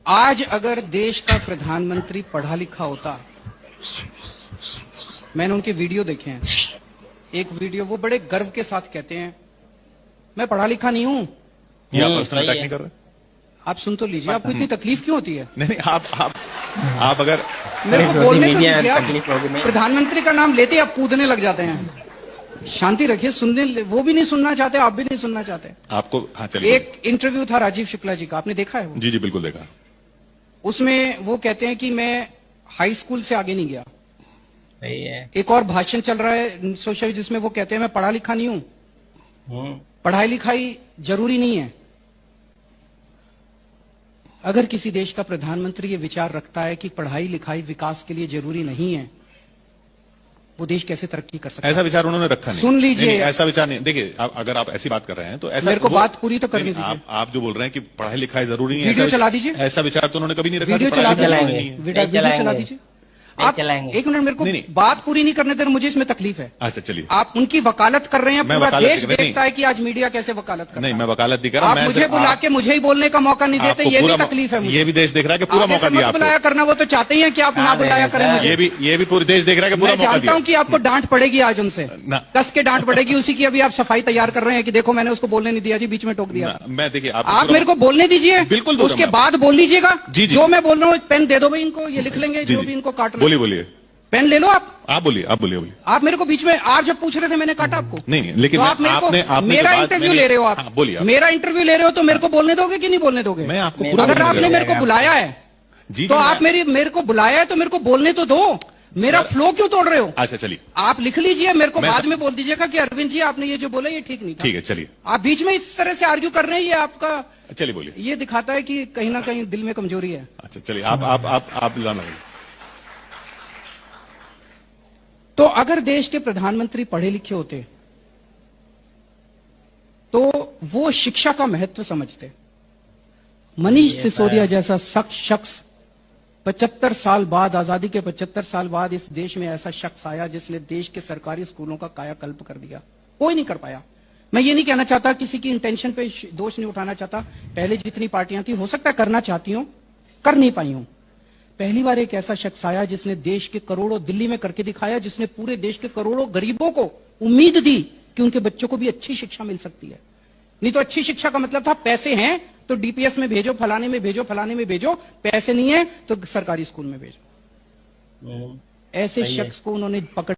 आज अगर देश का प्रधानमंत्री पढ़ा लिखा होता, मैंने उनके वीडियो देखे हैं, एक वीडियो वो बड़े गर्व के साथ कहते हैं मैं पढ़ा लिखा नहीं हूं। ये आप पर्सनल अटैक नहीं कर रहे? आप सुन तो लीजिए, आपको इतनी तकलीफ क्यों होती है? नहीं आप अगर मेरे को बोलने तो दीजिए। आप प्रधानमंत्री का नाम लेते आप कूदने लग जाते हैं। शांति रखिए, सुनने वो भी नहीं सुनना चाहते, आप भी नहीं सुनना चाहते। आपको हाँ चलिए। एक इंटरव्यू था राजीव शुक्ला जी का, आपने देखा है वो? जी बिल्कुल देखा। उसमें वो कहते हैं कि मैं हाई स्कूल से आगे नहीं गया। सही है। एक और भाषण चल रहा है सोशल, जिसमें वो कहते हैं मैं पढ़ा लिखा नहीं हूं। पढ़ाई लिखाई जरूरी नहीं है। अगर किसी देश का प्रधानमंत्री ये विचार रखता है कि पढ़ाई लिखाई विकास के लिए जरूरी नहीं है, वो देश कैसे तरक्की कर सकता है? ऐसा विचार उन्होंने रखा नहीं। सुन लीजिए, नहीं, ऐसा विचार नहीं। देखिए अगर आप ऐसी बात कर रहे हैं तो ऐसा मेरे को बात पूरी तो करनी दीजिए। आप जो बोल रहे हैं कि पढ़ाई लिखाई जरूरी है, वीडियो चला दीजिए। ऐसा विचार तो उन्होंने कभी नहीं रखा। वीडियो चला दीजिए। वीडियो चला दीजिए। आप एक मिनट, मेरे को बात पूरी नहीं करने दे रहे, मुझे इसमें तकलीफ है। अच्छा चलिए। आप उनकी वकालत कर रहे हैं, पूरा देश देखता है कि आज मीडिया कैसे वकालत कर रहा है। नहीं, मैं वकालत नहीं कर रहा। आप मुझे बुला के मुझे ही बोलने का मौका नहीं देते, ये भी तकलीफ है मुझे। ये भी देश देख रहा है कि पूरा मौका दिया आपको। बुलाया करना, वो तो चाहते ही है कि आप ना बुलाया करें मुझे। ये भी पूरे देश देख रहा है कि पूरा मौका दिया। मैं जानता हूं कि आपको डांट पड़ेगी आज उनसे, कस के डांट पड़ेगी। उसी की अभी आप सफाई तैयार कर रहे हैं कि देखो मैंने उसको बोलने नहीं दिया जी, बीच में टोक दिया। मैं देखिए आप मेरे को बोलने दीजिए, बिल्कुल, उसके बाद बोल लीजिएगा। जो मैं बोल रहा हूँ, पेन दे दो भाई इनको, ये लिख लेंगे जो भी इनको काटना। बोलिए पेन ले लो। आप बोलिए। आप मेरे को बीच में आप जब पूछ रहे थे मैंने काटा आपको। नहीं, लेकिन तो आप मेरे को मेरा इंटरव्यू ले रहे हो। आप बोलिए। मेरा इंटरव्यू ले रहे हो तो मेरे को बोलने दोगे कि नहीं बोलने दोगे? मैं आपको अगर आपने मेरे को बुलाया है तो आप मेरे को बुलाया है तो मेरे को बोलने तो दो। मेरा फ्लो क्यों तोड़ रहे हो? अच्छा चलिए, आप लिख लीजिए, मेरे को बाद में बोल दीजिएगा कि अरविंद जी आपने ये जो बोला ये ठीक नहीं था। ठीक है चलिए। आप बीच में इस तरह से आर्ग्यू कर रहे हैं, ये आपका, चलिए बोलिए। ये दिखाता है कि कहीं ना कहीं दिल में कमजोरी है। अच्छा चलिए, आप जाना। तो अगर देश के प्रधानमंत्री पढ़े लिखे होते तो वो शिक्षा का महत्व समझते। मनीष सिसोदिया जैसा शख्स 75 साल बाद, आजादी के 75 साल बाद इस देश में ऐसा शख्स आया जिसने देश के सरकारी स्कूलों का कायाकल्प कर दिया। कोई नहीं कर पाया। मैं ये नहीं कहना चाहता, किसी की इंटेंशन पे दोष नहीं उठाना चाहता। पहले जितनी पार्टियां थी हो सकता है करना चाहती हूं, कर नहीं पाई हूं। पहली बार एक ऐसा शख्स आया जिसने देश के करोड़ों, दिल्ली में करके दिखाया, जिसने पूरे देश के करोड़ों गरीबों को उम्मीद दी कि उनके बच्चों को भी अच्छी शिक्षा मिल सकती है। नहीं तो अच्छी शिक्षा का मतलब था पैसे हैं तो डीपीएस में भेजो, फलाने में भेजो, फलाने में भेजो, पैसे नहीं है तो सरकारी स्कूल में भेजो। ऐसे शख्स को उन्होंने पकड़